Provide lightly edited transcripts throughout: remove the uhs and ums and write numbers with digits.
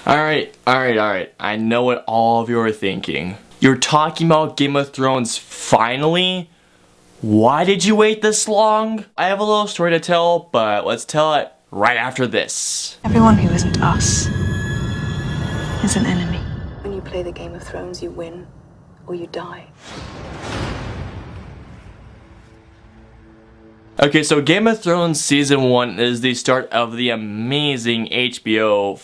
Alright. I know what all of you are thinking. You're talking about Game of Thrones finally? Why did you wait this long? I have a little story to tell, but let's tell it right after this. Everyone who isn't us is an enemy. When you play the Game of Thrones, you win or you die. Okay, so Game of Thrones Season 1 is the start of the amazing HBO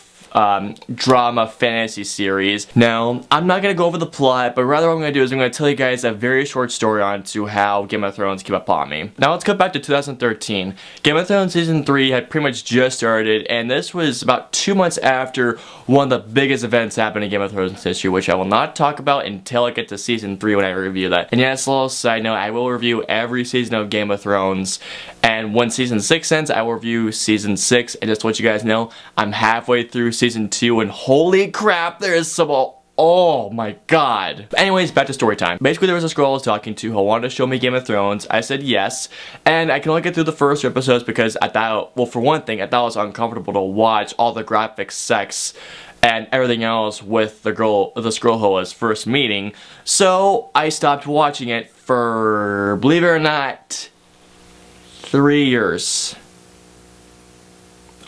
drama fantasy series. Now, I'm not going to go over the plot, but rather what I'm going to do is I'm going to tell you guys a very short story on to how Game of Thrones came upon me. Now, let's go back to 2013. Game of Thrones Season 3 had pretty much just started, and this was about 2 months after one of the biggest events happened in Game of Thrones history, which I will not talk about until I get to Season 3 when I review that. And yes, a little side note, I will review every season of Game of Thrones, and when Season 6 ends, I will review Season 6, and just to let you guys know, I'm halfway through Season 2, and holy crap, there is some, oh my god. But anyways, back to story time. Basically, there was this girl I was talking to who wanted to show me Game of Thrones. I said yes, and I can only get through the first 2 episodes because I thought, well, for one thing, I thought it was uncomfortable to watch all the graphic sex and everything else with this girl who I was first meeting, so I stopped watching it for, believe it or not, 3 years.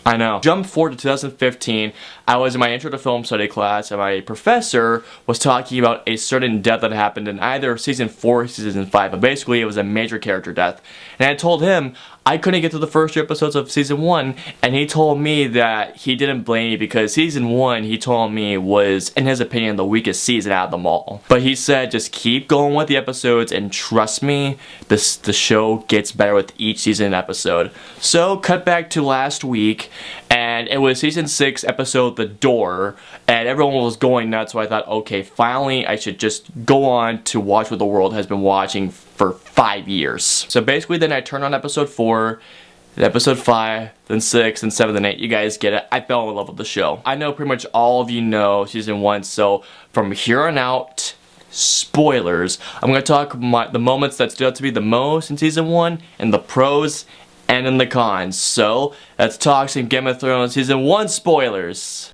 I know. Jump forward to 2015, I was in my intro to film study class and my professor was talking about a certain death that happened in either Season 4 or Season 5, but basically it was a major character death. And I told him I couldn't get to the first 2 episodes of Season 1, and he told me that he didn't blame me because Season 1, he told me, was, in his opinion, the weakest season out of them all. But he said just keep going with the episodes and trust me, the show gets better with each season and episode. So, cut back to last week, and it was Season 6, episode The Door, and everyone was going nuts, so I thought, okay, finally I should just go on to watch what the world has been watching for 5 years. So basically then I turned on episode 4, then episode 5, then 6, then 7, then 8. You guys get it. I fell in love with the show. I know pretty much all of you know Season 1, so from here on out, spoilers. I'm going to talk the moments that stood out to me the most in Season 1, and the pros and in the cons. So, let's talk some Game of Thrones Season 1 spoilers.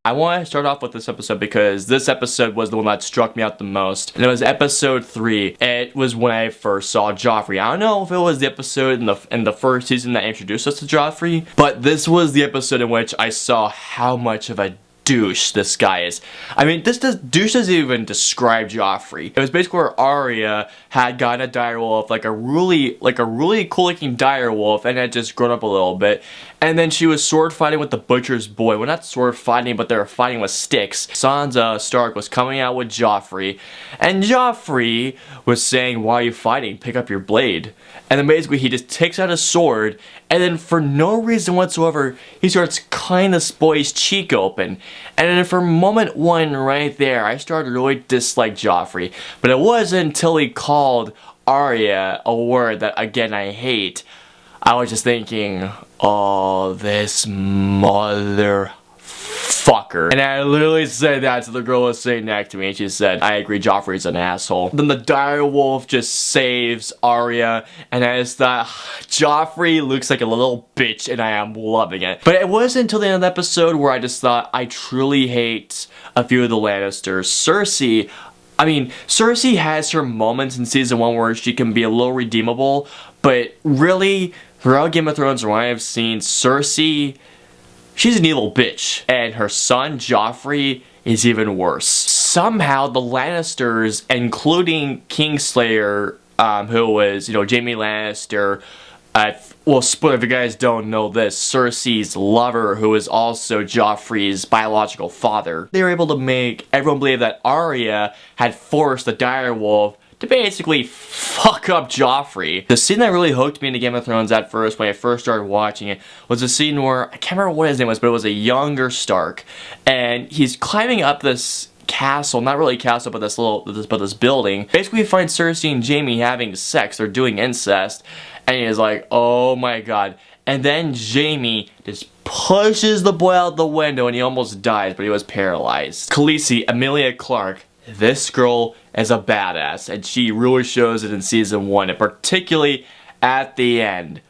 I want to start off with this episode because this episode was the one that struck me out the most. And it was episode 3. It was when I first saw Joffrey. I don't know if it was the episode in the first season that introduced us to Joffrey, but this was the episode in which I saw how much of a douche this guy is. I mean, douche doesn't even describe Joffrey. It was basically where Arya had gotten a direwolf, like a really cool looking direwolf, and had just grown up a little bit. And then she was sword fighting with the butcher's boy. Well, not sword fighting, but they were fighting with sticks. Sansa Stark was coming out with Joffrey, and Joffrey was saying, "Why are you fighting? Pick up your blade." And then basically he just takes out his sword, and then for no reason whatsoever, he starts cutting this boy's cheek open. And then for moment 1 right there, I started to really dislike Joffrey. But it wasn't until he called Arya a word that, again, I hate. I was just thinking, oh, this motherfucker. And I literally said that to the girl who was sitting next to me, and she said, I agree, Joffrey's an asshole. Then the direwolf just saves Arya, and I just thought, Joffrey looks like a little bitch, and I am loving it. But it wasn't until the end of the episode where I just thought, I truly hate a few of the Lannisters. Cersei, I mean, Cersei has her moments in Season 1 where she can be a little redeemable, but really, throughout Game of Thrones, from what I've seen, Cersei, she's an evil bitch. And her son, Joffrey, is even worse. Somehow, the Lannisters, including Kingslayer, who was, Jaime Lannister, well, spoiler if you guys don't know this, Cersei's lover, who is also Joffrey's biological father, they were able to make everyone believe that Arya had forced the direwolf to basically fuck up Joffrey. The scene that really hooked me into Game of Thrones at first, when I first started watching it, was a scene where, I can't remember what his name was, but it was a younger Stark, and he's climbing up this castle, not really a castle, but this building. Basically, we find Cersei and Jaime having sex, they're doing incest, and he's like, oh my god. And then Jaime just pushes the boy out the window and he almost dies, but he was paralyzed. Khaleesi, Emilia Clarke, this girl is a badass, and she really shows it in Season 1, and particularly at the end.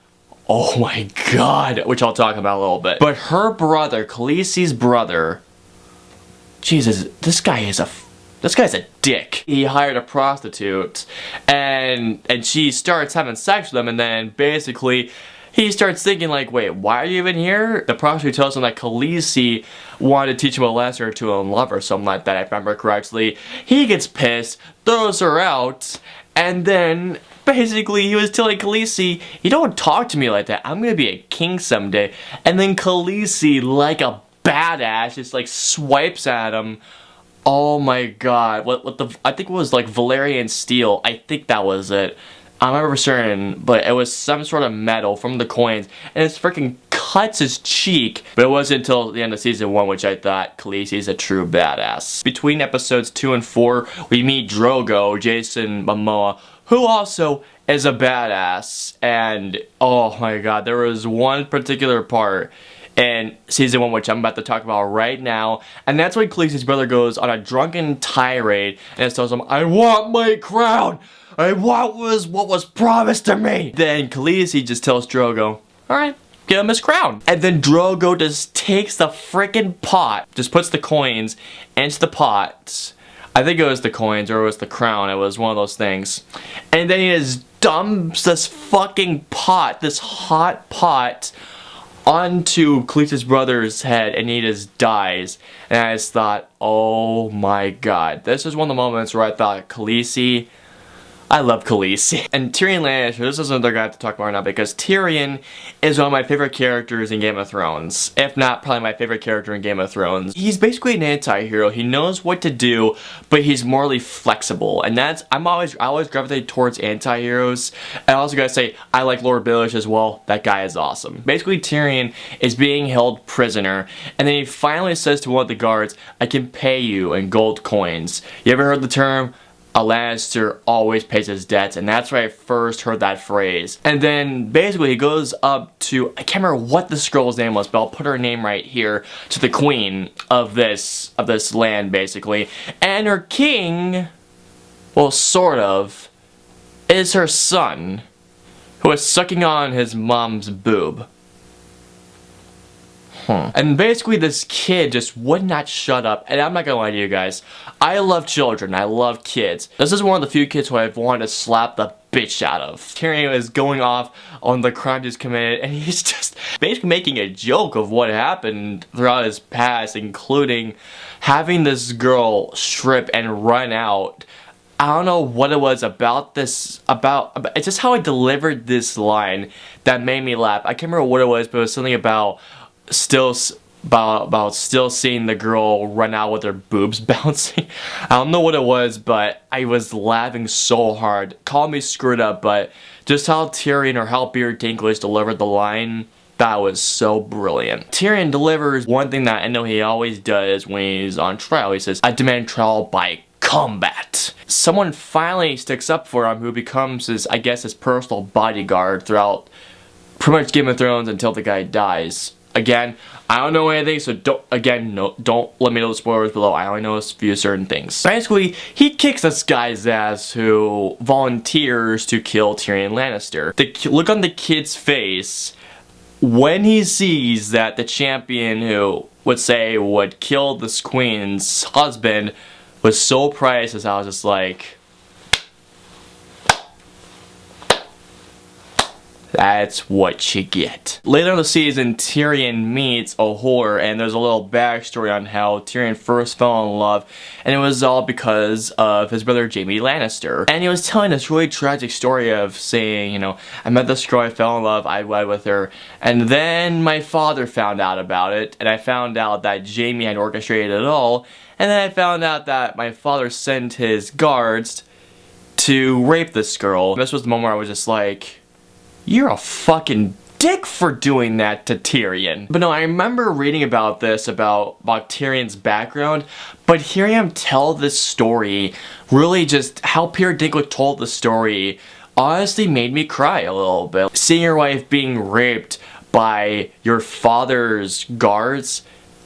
Oh my god, which I'll talk about a little bit. But her brother, Khaleesi's brother, Jesus, this guy's a dick. He hired a prostitute, and she starts having sex with him, and then basically he starts thinking like, wait, why are you even here? The prostitute tells him that Khaleesi wanted to teach him a lesson or two on love or something like that, if I remember correctly. He gets pissed, throws her out, and then basically he was telling Khaleesi, you don't talk to me like that, I'm gonna be a king someday. And then Khaleesi, like a badass, just like swipes at him. Oh my god, I think it was like Valyrian steel, I think that was it. I'm not for certain, but it was some sort of metal from the coins, and it freaking cuts his cheek. But it wasn't until the end of season 1 which I thought Khaleesi's a true badass. Between episodes 2 and 4, we meet Drogo, Jason Momoa, who also is a badass. And oh my god, there was one particular part in season 1 which I'm about to talk about right now, and that's when Khaleesi's brother goes on a drunken tirade and tells him, I want my crown! I want what was promised to me! Then Khaleesi just tells Drogo, alright, give him his crown. And then Drogo just takes the freaking pot, just puts the coins into the pot. I think it was the coins or it was the crown, it was one of those things. And then he just dumps this fucking pot, this hot pot, onto Khaleesi's brother's head, and he just dies. And I just thought, oh my god. This is one of the moments where I thought, Khaleesi, I love Khaleesi. And Tyrion Lannister, this is another guy I have to talk about right now, because Tyrion is one of my favorite characters in Game of Thrones. If not, probably my favorite character in Game of Thrones. He's basically an anti-hero. He knows what to do, but he's morally flexible. And that's, I always gravitate towards anti-heroes. I also gotta say, I like Lord Baelish as well. That guy is awesome. Basically, Tyrion is being held prisoner, and then he finally says to one of the guards, I can pay you in gold coins. You ever heard the term? A Lannister always pays his debts, and that's where I first heard that phrase. And then basically he goes up to, I can't remember what the scroll's name was, but I'll put her name right here, to the queen of this land basically. And her king, well sort of, is her son, who is sucking on his mom's boob. And basically this kid just would not shut up, and I'm not gonna lie to you guys, I love children, I love kids. This is one of the few kids who I've wanted to slap the bitch out of. Tyrion is going off on the crime he's committed, and he's just basically making a joke of what happened throughout his past, including having this girl strip and run out. I don't know what it was about this, it's just how I delivered this line that made me laugh. I can't remember what it was, but it was something about still seeing the girl run out with her boobs bouncing. I don't know what it was, but I was laughing so hard. Call me screwed up, but just how Tyrion or how Peter Dinklage delivered the line, that was so brilliant. Tyrion delivers one thing that I know he always does when he's on trial. He says, I demand trial by combat. Someone finally sticks up for him who becomes his, I guess, his personal bodyguard throughout pretty much Game of Thrones until the guy dies. Again, I don't know anything, so don't let me know the spoilers below. I only know a few certain things. Basically, he kicks this guy's ass who volunteers to kill Tyrion Lannister. The look on the kid's face when he sees that the champion who would kill this queen's husband was so priceless, I was just like, that's what you get. Later in the season, Tyrion meets a whore, and there's a little backstory on how Tyrion first fell in love, and it was all because of his brother Jaime Lannister. And he was telling this really tragic story of saying, you know, I met this girl, I fell in love, I wed with her, and then my father found out about it, and I found out that Jaime had orchestrated it all, and then I found out that my father sent his guards to rape this girl. This was the moment where I was just like, you're a fucking dick for doing that to Tyrion. But no, I remember reading about this, about Tyrion's background, but hearing him tell this story, really just how Peter Dinklage told the story, honestly made me cry a little bit. Seeing your wife being raped by your father's guards,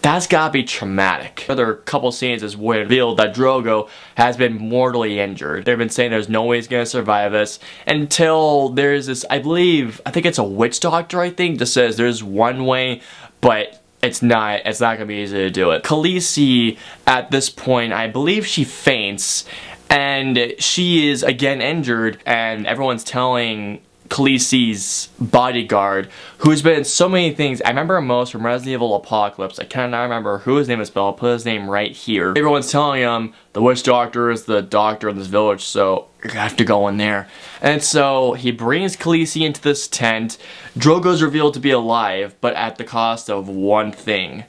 That's gotta be traumatic. Another couple scenes is revealed that Drogo has been mortally injured. They've been saying there's no way he's gonna survive this until there's this, I think it's a witch doctor, that says there's one way, but it's not gonna be easy to do it. Khaleesi, at this point, I believe she faints, and she is again injured, and everyone's telling Khaleesi's bodyguard, who's been in so many things. I remember him most from Resident Evil Apocalypse. I cannot remember who his name is, but I'll put his name right here. Everyone's telling him the witch doctor is the doctor in this village, so you have to go in there. And so he brings Khaleesi into this tent. Drogo's revealed to be alive, but at the cost of one thing: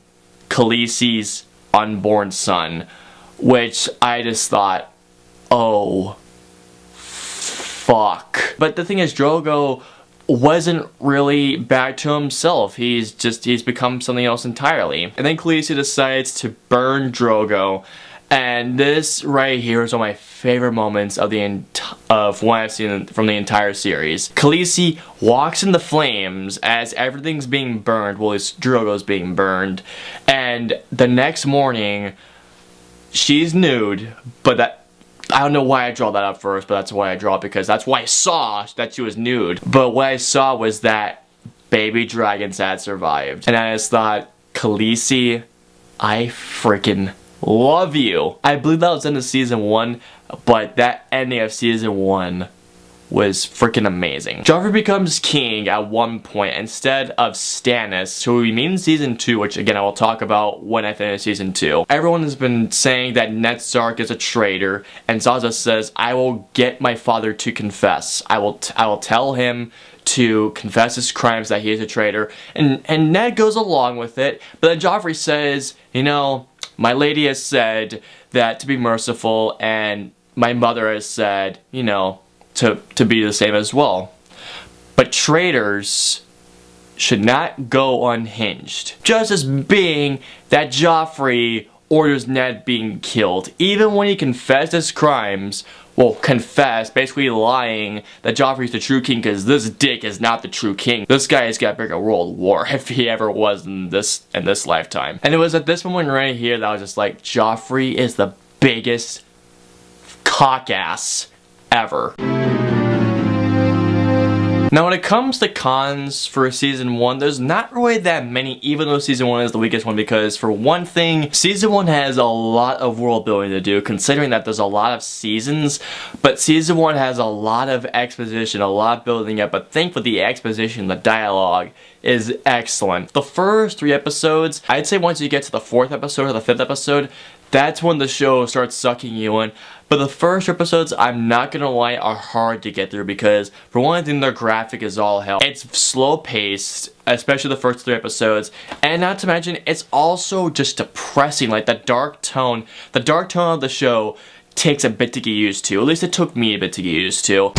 Khaleesi's unborn son. Which I just thought, oh, fuck. But the thing is, Drogo wasn't really back to himself. He's become something else entirely. And then Khaleesi decides to burn Drogo. And this right here is one of my favorite moments of what I've seen from the entire series. Khaleesi walks in the flames as everything's being burned. Well, it's Drogo's being burned. And the next morning, she's nude, but I don't know why I draw that up first, but that's why I draw it, because that's why I saw that she was nude. But what I saw was that baby dragons had survived. And I just thought, Khaleesi, I freaking love you. I believe that was the end of season 1, but that ending of season 1 was freaking amazing. Joffrey becomes king at one point instead of Stannis, who we meet in season 2, which again I will talk about when I finish season 2. Everyone has been saying that Ned Stark is a traitor, and Sansa says, I will get my father to confess. I will tell him to confess his crimes, that he is a traitor. And Ned goes along with it, but then Joffrey says, you know, my lady has said that to be merciful, and my mother has said, you know, to be the same as well. But traitors should not go unhinged. Just as being that Joffrey orders Ned being killed, even when he confessed his crimes, well, confessed, basically lying that Joffrey's the true king because this dick is not the true king. This guy has got to bring a world war if he ever was in this lifetime. And it was at this moment right here that I was just like, Joffrey is the biggest cock-ass ever. Now when it comes to cons for season 1, there's not really that many, even though season 1 is the weakest one, because for one thing, season 1 has a lot of world building to do, considering that there's a lot of seasons, but season 1 has a lot of exposition, a lot of building up, but think with the exposition, the dialogue is excellent. The first 3 episodes, I'd say once you get to the 4th episode or the 5th episode, that's when the show starts sucking you in. But the first episodes, I'm not gonna lie, are hard to get through because, for one thing, their graphic is all hell. It's slow paced, especially the first 3 episodes, and not to mention, it's also just depressing. Like, the dark tone of the show takes a bit to get used to. At least it took me a bit to get used to.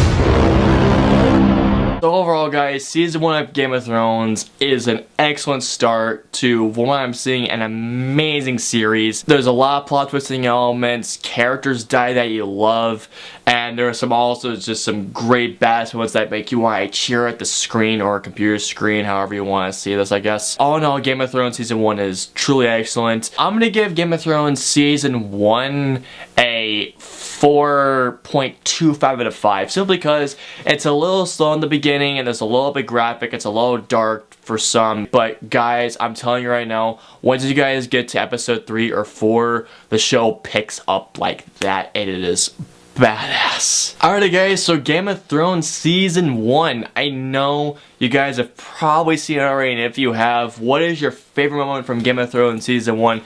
So overall, guys, season 1 of Game of Thrones is an excellent start to, from what I'm seeing, an amazing series. There's a lot of plot twisting elements, characters die that you love, and there are also just some great badass ones that make you want to cheer at the screen or a computer screen, however you want to see this, I guess. All in all, Game of Thrones season 1 is truly excellent. I'm gonna give Game of Thrones season 1 a 4.25 out of 5, simply because it's a little slow in the beginning and it's a little bit graphic, it's a little dark for some, but guys, I'm telling you right now, once you guys get to episode 3 or 4, the show picks up like that and it is badass. Alrighty guys, so Game of Thrones season 1, I know you guys have probably seen it already, and if you have, what is your favorite moment from Game of Thrones season 1?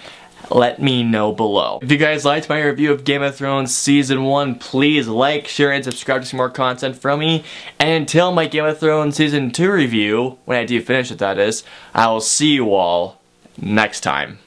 Let me know below. If you guys liked my review of Game of Thrones Season 1, please like, share, and subscribe to see more content from me. And until my Game of Thrones Season 2 review, when I do finish it that is, I will see you all next time.